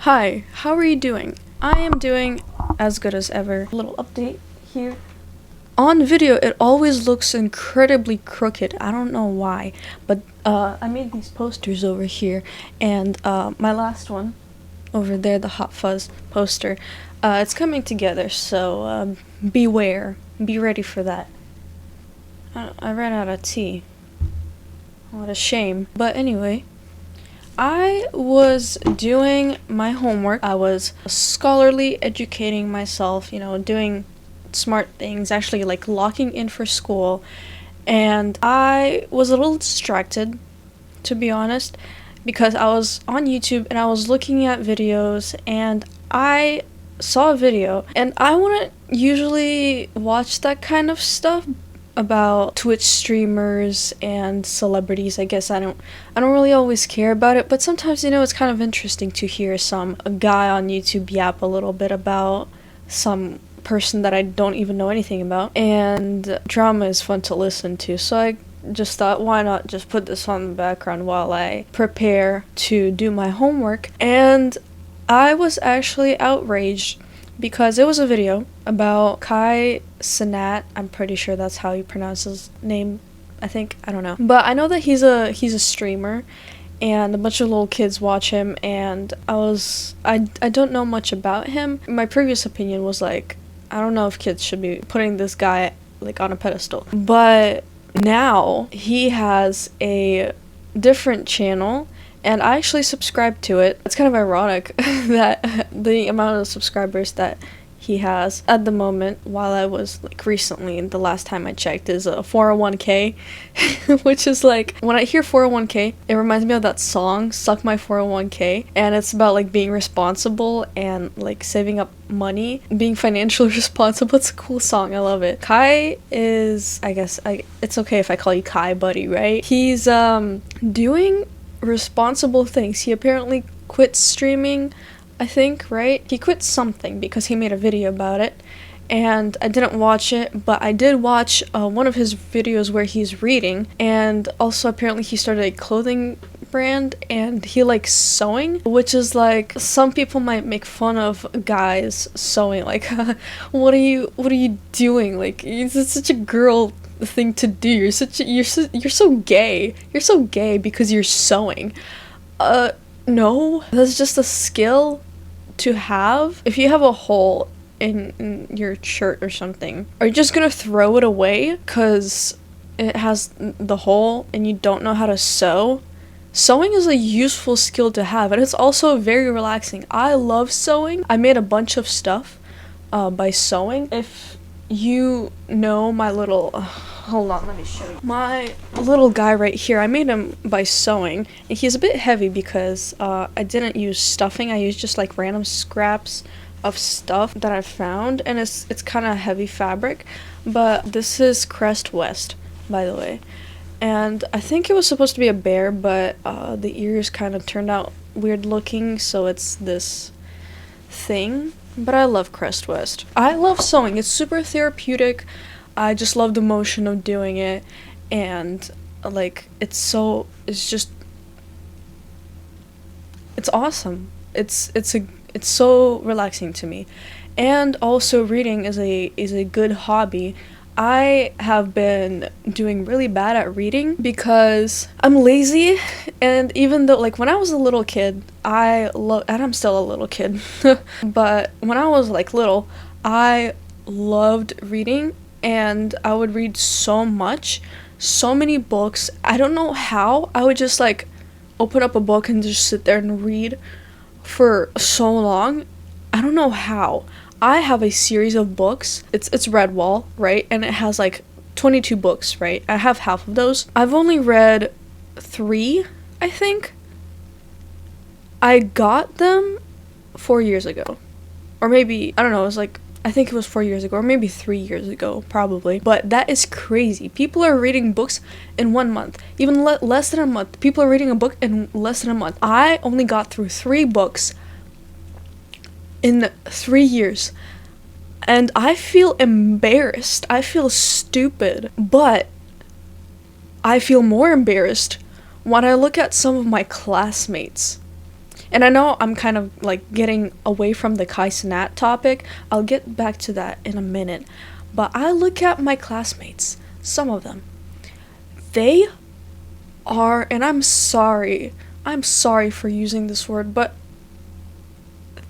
Hi, how are you doing? I am doing as good as ever. A little update here. On video, it always looks incredibly crooked. I don't know why, but I made these posters over here, and my last one over there, the Hot Fuzz poster, it's coming together, so beware. Be ready for that. I ran out of tea. What a shame. But anyway, I was doing my homework. I was scholarly educating myself, doing smart things, actually like locking in for school. And I was a little distracted, to be honest, because I was on YouTube and I was looking at videos and I saw a video, and I wouldn't usually watch that kind of stuff about Twitch streamers and celebrities. I guess I don't really always care about it, but sometimes it's kind of interesting to hear a guy on YouTube yap a little bit about some person that I don't even know anything about, and drama is fun to listen to, so I just thought, why not just put this on the background while I prepare to do my homework. And I was actually outraged because it was a video about Kai Cenat. I'm pretty sure that's how you pronounce his name. I don't know. But I know that he's a streamer, and a bunch of little kids watch him, and I don't know much about him. My previous opinion was like, I don't know if kids should be putting this guy like on a pedestal. But now he has a different channel, and I actually subscribed to it. It's kind of ironic that the amount of subscribers that he has at the moment, while I was like recently, the last time I checked, is a 401k, which is like, when I hear 401k, it reminds me of that song, Suck My 401k, and it's about like being responsible and like saving up money, being financially responsible. It's a cool song, I love it. Kai is, it's okay if I call you Kai, buddy, right? He's doing responsible things. He apparently quit streaming, I think, right? He quit something because he made a video about it, and I didn't watch it, but I did watch one of his videos where he's reading, and also apparently he started a clothing brand, and he likes sewing, which is like, some people might make fun of guys sewing, like what are you doing? Like, it's such a girl thing to do. You're so gay. You're so gay because you're sewing. No, that's just a skill to have. If you have a hole in your shirt or something, are you just gonna throw it away because it has the hole and you don't know how to sew? Sewing is a useful skill to have, and it's also very relaxing. I love sewing. I made a bunch of stuff by sewing. If you know my little hold on, let me show you. My little guy right here, I made him by sewing, and he's a bit heavy because I didn't use stuffing. I used just like random scraps of stuff that I found, and it's kind of heavy fabric. But this is Crest West, by the way, and I think it was supposed to be a bear, but the ears kind of turned out weird looking, so it's this thing. But I love Crest West. I love sewing. It's super therapeutic. I just love the motion of doing it, and like it's so awesome. It's so relaxing to me. And also reading is a good hobby. I have been doing really bad at reading because I'm lazy, and even though like when I was a little kid, and I'm still a little kid, but when I was like little, I loved reading, and I would read so many books. I don't know how. I would just like open up a book and just sit there and read for so long. I don't know how. I have a series of books. It's Redwall, right? And it has like 22 books, right? I have half of those. I've only read 3, I think. I got them 4 years ago. Or maybe, I don't know, I think it was 4 years ago, or maybe 3 years ago, probably. But that is crazy. People are reading books in 1 month. Even less than a month. People are reading a book in less than a month. I only got through 3 books in 3 years. And I feel embarrassed. I feel stupid. But I feel more embarrassed when I look at some of my classmates. And I know I'm kind of like getting away from the Kai Cenat topic. I'll get back to that in a minute. But I look at my classmates, some of them. They are, and I'm sorry for using this word, but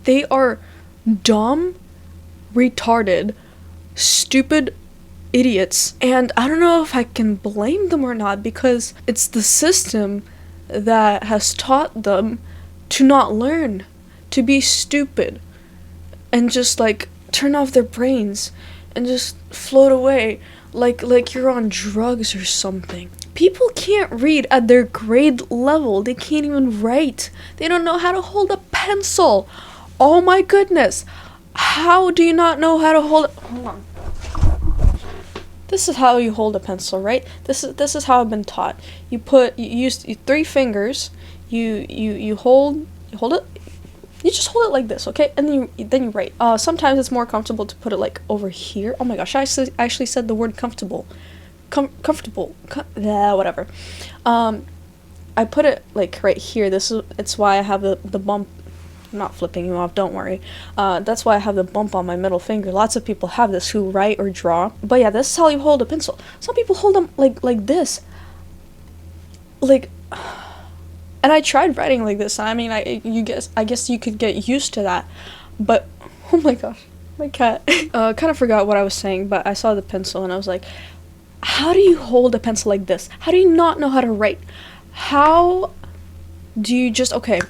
they are dumb, retarded, stupid idiots. And I don't know if I can blame them or not, because it's the system that has taught them to not learn, to be stupid, and just like turn off their brains and just float away like you're on drugs or something. People can't read at their grade level. They can't even write. They don't know how to hold a pencil. Oh my goodness. How do you not know how to hold it? Hold on. This is how you hold a pencil, right? This is how I've been taught. You use 3 fingers. You hold it. You just hold it like this, okay? And then you write. Sometimes it's more comfortable to put it like over here. Oh my gosh, I actually said the word comfortable. Whatever. I put it like right here. It's why I have the bump. I'm not flipping you off, don't worry. That's why I have the bump on my middle finger. Lots of people have this who write or draw. But yeah, this is how you hold a pencil. Some people hold them like this. Like, and I tried writing like this. I mean, I guess you could get used to that. But oh my gosh, my cat. Kind of forgot what I was saying, but I saw the pencil and I was like, how do you hold a pencil like this? How do you not know how to write? How do you just, okay,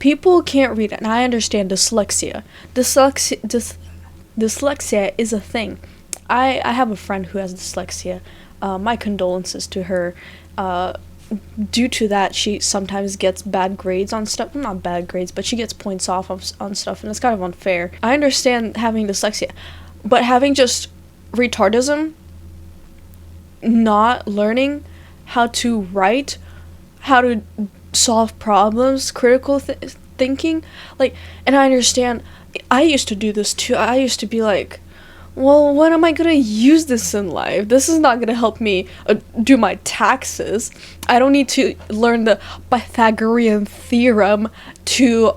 people can't read it, and I understand dyslexia. Dyslexia is a thing. I have a friend who has dyslexia. My condolences to her. Due to that, she sometimes gets bad grades on stuff. Not bad grades, but she gets points off on stuff, and it's kind of unfair. I understand having dyslexia, but having just retardism, not learning how to write, how to solve problems, critical thinking, like, and I understand, I used to do this too. I used to be like, well, when am I gonna use this in life? This is not gonna help me do my taxes. I don't need to learn the Pythagorean theorem to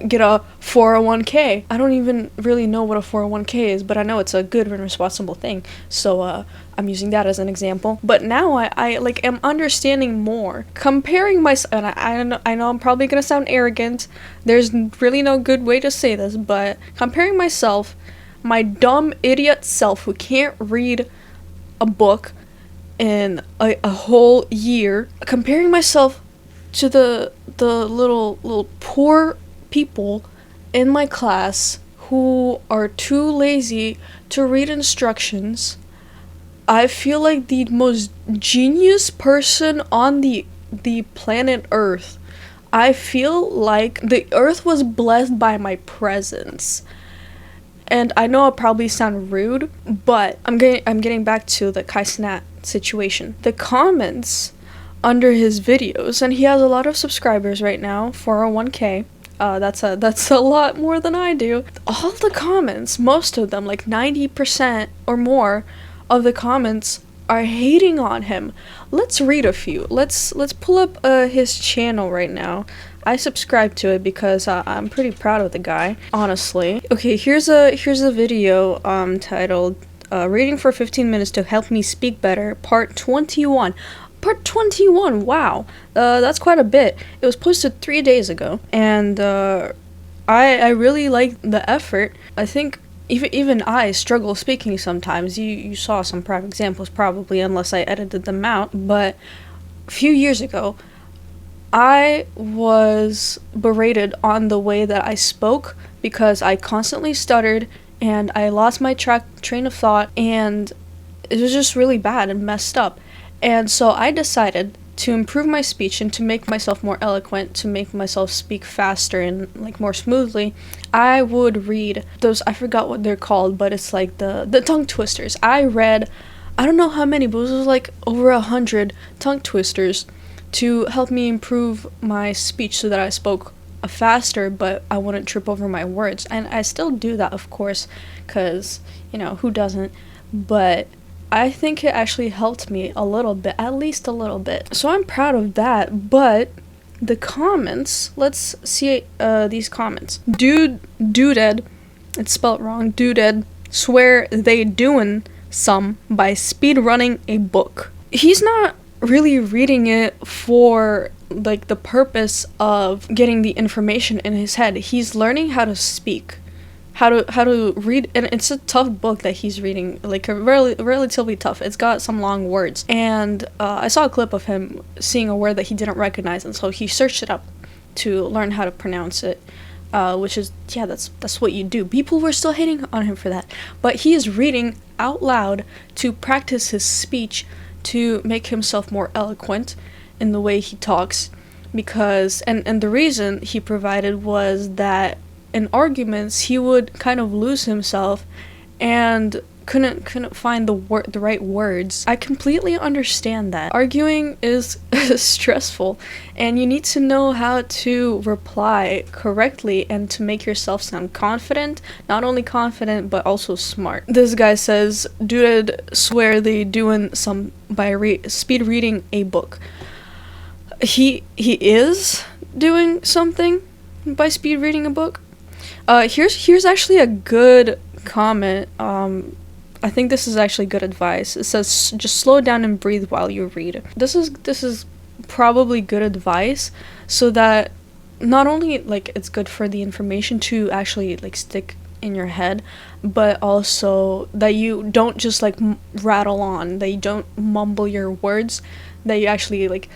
get a 401k. I don't even really know what a 401k is, but I know it's a good and responsible thing. So I'm using that as an example. But now I like am understanding more. Comparing myself, and I know I'm probably gonna sound arrogant. There's really no good way to say this, but comparing myself, my dumb idiot self who can't read a book in a whole year, comparing myself to the little poor people in my class who are too lazy to read instructions, I feel like the most genius person on the planet Earth. I feel like the Earth was blessed by my presence. And I know I probably sound rude, but I'm getting back to the Kai Cenat situation. The comments under his videos, and he has a lot of subscribers right now, 401k. That's a lot more than I do. All the comments, most of them, like 90% or more of the comments are hating on him. Let's read a few. Let's pull up his channel right now. I subscribe to it because I'm pretty proud of the guy, honestly. Okay, here's a video titled Reading for 15 Minutes to Help Me Speak Better, Part 21. Part 21, wow. That's quite a bit. It was posted 3 days ago, and I really like the effort. I think even I struggle speaking sometimes. You saw some prime examples probably, unless I edited them out, but a few years ago, I was berated on the way that I spoke because I constantly stuttered and I lost my train of thought, and it was just really bad and messed up. And so I decided to improve my speech and to make myself more eloquent, to make myself speak faster and like more smoothly. I would read those, I forgot what they're called, but it's like the tongue twisters. I read, I don't know how many, but it was like over 100 tongue twisters to help me improve my speech so that I spoke faster, but I wouldn't trip over my words. And I still do that, of course, because, you know, who doesn't? But I think it actually helped me a little bit, at least a little bit. So I'm proud of that, but the comments, let's see these comments. Duded, it's spelled wrong, Duded, swear they doing some by speed running a book. He's not really reading it for like the purpose of getting the information in his head. He's learning how to speak, how to read, and it's a tough book that he's reading, like a relatively tough. It's got some long words, and I saw a clip of him seeing a word that he didn't recognize, and so he searched it up to learn how to pronounce it, which is, yeah, that's what you do. People were still hating on him for that, but he is reading out loud to practice his speech, to make himself more eloquent in the way he talks, because and the reason he provided was that in arguments he would kind of lose himself and couldn't find the right words. I completely understand that. Arguing is stressful, and you need to know how to reply correctly and to make yourself sound confident. Not only confident, but also smart. This guy says, dude, swear they doing some by speed reading a book. He is doing something by speed reading a book. Here's actually a good comment. I think this is actually good advice. It says, just slow down and breathe while you read. This is probably good advice, so that not only like it's good for the information to actually like stick in your head, but also that you don't just like rattle on, that you don't mumble your words, that you actually like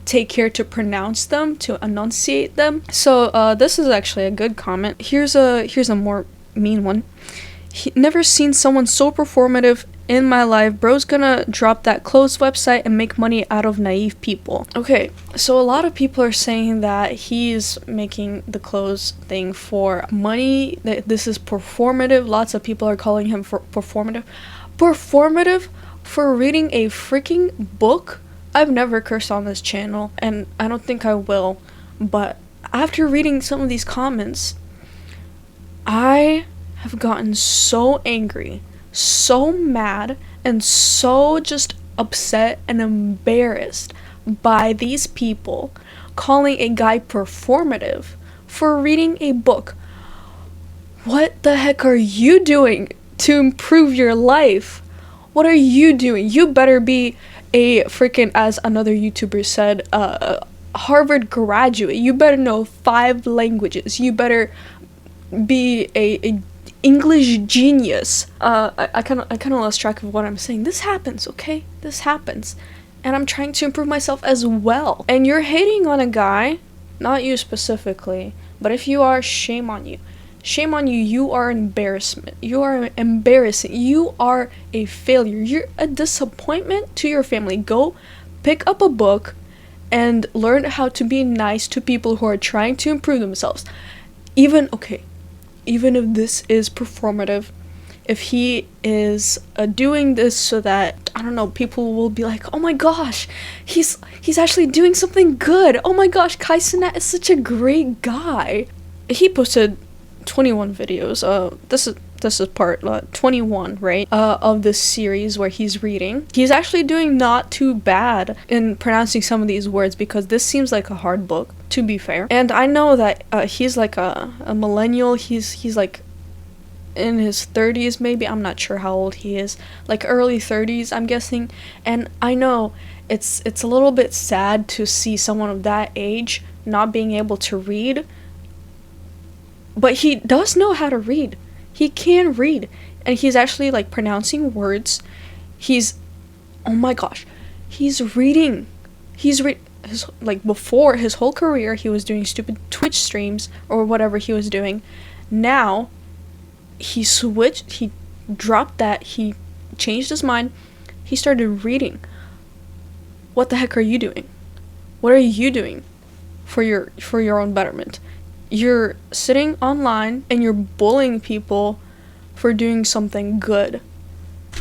take care to pronounce them, to enunciate them. So this is actually a good comment. Here's a more mean one. Never seen someone so performative in my life. Bro's gonna drop that clothes website and make money out of naive people. Okay, so a lot of people are saying that he's making the clothes thing for money, that this is performative. Lots of people are calling him for performative. Performative for reading a freaking book? I've never cursed on this channel, and I don't think I will, but after reading some of these comments, I have gotten so angry, so mad, and so just upset and embarrassed by these people calling a guy performative for reading a book. What the heck are you doing to improve your life? What are you doing? You better be a freaking, as another YouTuber said, Harvard graduate. You better know 5 languages. You better be a English genius. I kind of lost track of what I'm saying. This happens, okay? This happens. And I'm trying to improve myself as well. And you're hating on a guy, not you specifically, but if you are, shame on you. Shame on you. You are an embarrassment. You are embarrassing. You are a failure. You're a disappointment to your family. Go pick up a book and learn how to be nice to people who are trying to improve themselves. Even if this is performative, if he is doing this so that, I don't know, people will be like, oh my gosh, he's actually doing something good. Oh my gosh, Kai Cenat is such a great guy. He posted 21 videos. This is part 21, right? Of this series where he's reading. He's actually doing not too bad in pronouncing some of these words, because this seems like a hard book, to be fair. And I know that he's like a millennial. He's like in his 30s maybe. I'm not sure how old he is. Like early 30s, I'm guessing. And I know it's a little bit sad to see someone of that age not being able to read. But he does know how to read. He can read. And he's actually like pronouncing words. Oh my gosh. He's reading. Before his whole career, he was doing stupid Twitch streams or whatever he was doing. Now, he switched. He dropped that. He changed his mind. He started reading. What the heck are you doing? What are you doing for your own betterment? You're sitting online and you're bullying people for doing something good.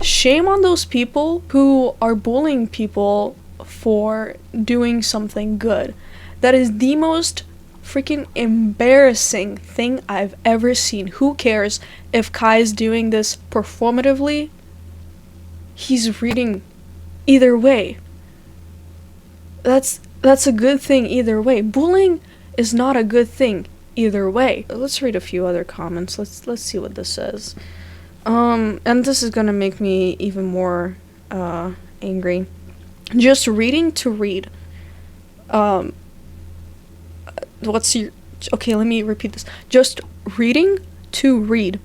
Shame on those people who are bullying people for doing something good. That is the most freaking embarrassing thing I've ever seen. Who cares if Kai's doing this performatively? He's reading either way. That's that's a good thing either way. Bullying is not a good thing either way. Let's read a few other comments. Let's see what this says. And this is gonna make me even more angry. Just reading to read. What's your... Okay, let me repeat this. Just reading to read.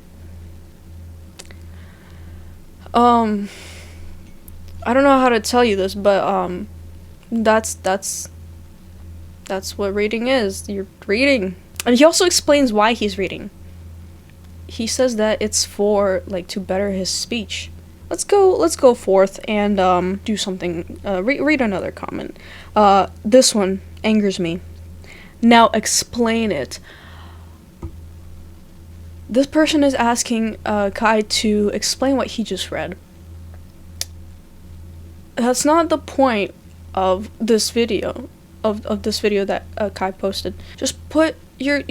I don't know how to tell you this, but that's what reading is. You're reading. And he also explains why he's reading. He says that it's for, like, to better his speech. Let's go forth and do something. Read another comment. This one angers me. Now explain it. This person is asking Kai to explain what he just read. That's not the point of this video, of this video that Kai posted. Just put your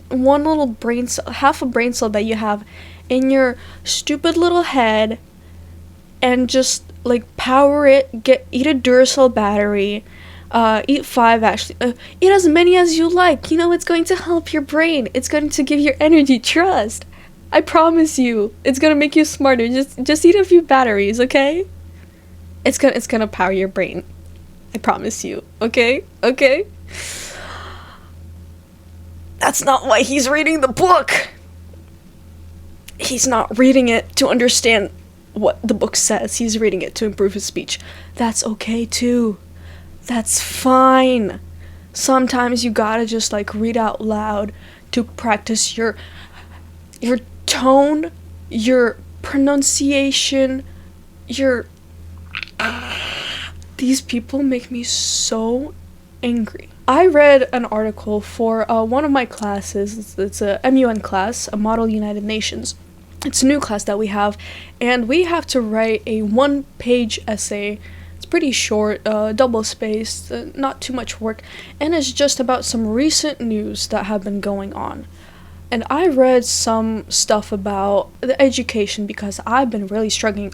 one little brain cell, half a brain cell that you have in your stupid little head, and just like power it. Eat a Duracell battery. Eat 5 actually. Eat as many as you like. You know, it's going to help your brain. It's going to give you energy. Trust. I promise you. It's gonna make you smarter. Just eat a few batteries, okay? It's gonna power your brain. I promise you. Okay? Okay? That's not why he's reading the book. He's not reading it to understand what the book says. He's reading it to improve his speech. That's okay too. That's fine. Sometimes you gotta just like read out loud to practice your tone, your pronunciation, your... These people make me so angry. I read an article for one of my classes. It's a MUN class, a Model United Nations. It's a new class that we have, and we have to write a 1-page essay. Pretty short, double-spaced, not too much work, and it's just about some recent news that have been going on. And I read some stuff about the education because I've been really struggling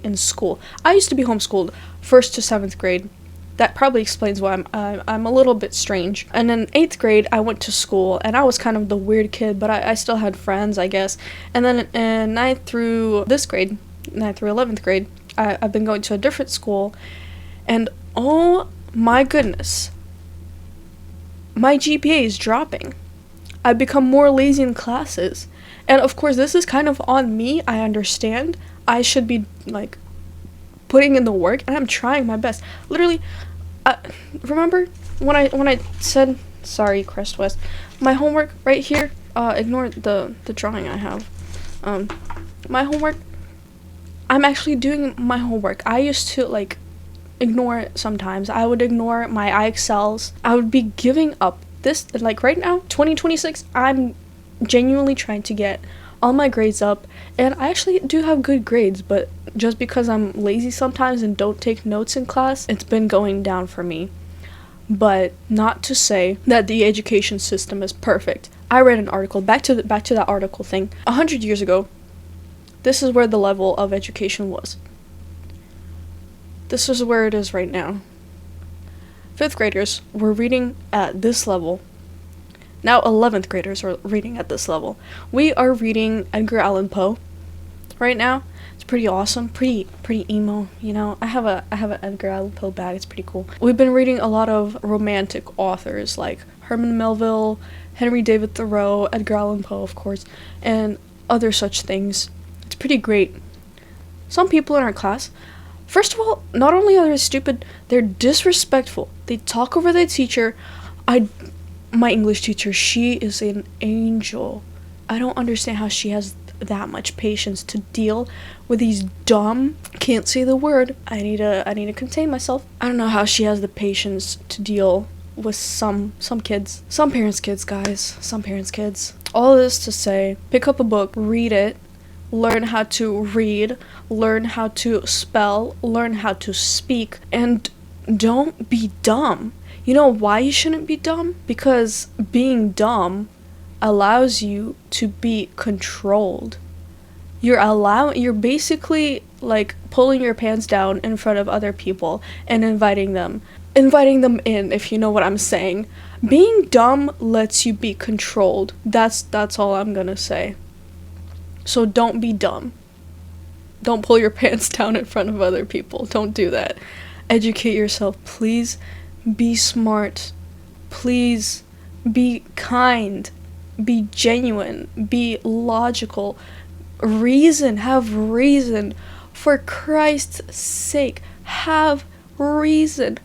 in school. I used to be homeschooled 1st to 7th grade. That probably explains why I'm a little bit strange. And in 8th grade, I went to school, and I was kind of the weird kid, but I still had friends, I guess. And then in 9th through 11th grade, I've been going to a different school, and oh my goodness, my GPA is dropping. I've become more lazy in classes, and of course this is kind of on me. I understand. I should be like putting in the work, and I'm trying my best. Literally, remember when I said, sorry, Crest West, my homework right here. Ignore the drawing I have. My homework. I'm actually doing my homework. I used to like ignore it sometimes. I would ignore my IXLs. I would be giving up. This, like right now, 2026, I'm genuinely trying to get all my grades up, and I actually do have good grades, but just because I'm lazy sometimes and don't take notes in class, it's been going down for me. But not to say that the education system is perfect. I read an article, back to that article thing. 100 years ago, this is where the level of education was. This is where it is right now. 5th graders were reading at this level. Now 11th graders are reading at this level. We are reading Edgar Allan Poe right now. It's pretty awesome, pretty emo, you know. I have an Edgar Allan Poe bag. It's pretty cool. We've been reading a lot of romantic authors like Herman Melville, Henry David Thoreau, Edgar Allan Poe, of course, and other such things. It's pretty great. Some people in our class, first of all, not only are they stupid, they're disrespectful. They talk over their teacher. My English teacher, she is an angel. I don't understand how she has that much patience to deal with these dumb, can't say the word. I need to contain myself. I don't know how she has the patience to deal with some kids. Some parents' kids, guys. Some parents' kids. All this to say, pick up a book, read it, learn how to read, learn how to spell, learn how to speak, and don't be dumb. You know why you shouldn't be dumb? Because being dumb allows you to be controlled. You're basically like pulling your pants down in front of other people and inviting them inviting them in, if you know what I'm saying. Being dumb lets you be controlled. That's all I'm gonna say. So don't be dumb. Don't pull your pants down in front of other people. Don't do that. Educate yourself. Please be smart. Please be kind. Be genuine. Be logical. Have reason. For Christ's sake, have reason.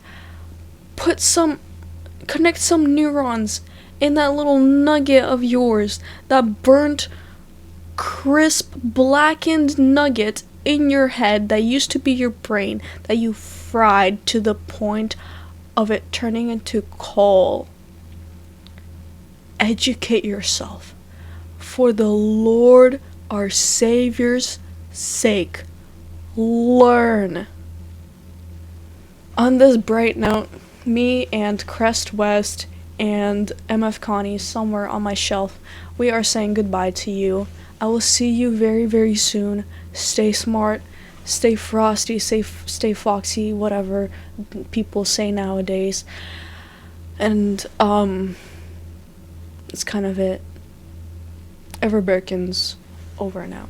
Connect some neurons in that little nugget of yours, that burnt, crisp, blackened nugget in your head that used to be your brain, that you fried to the point of it turning into coal. Educate yourself for the Lord our Savior's sake. Learn. On this bright note, me and Crest West and MF Connie somewhere on my shelf, we are saying goodbye to you. I will see you very, very soon. Stay smart, stay frosty, stay foxy, whatever people say nowadays. And, it's kind of it. Everberkins, over and out.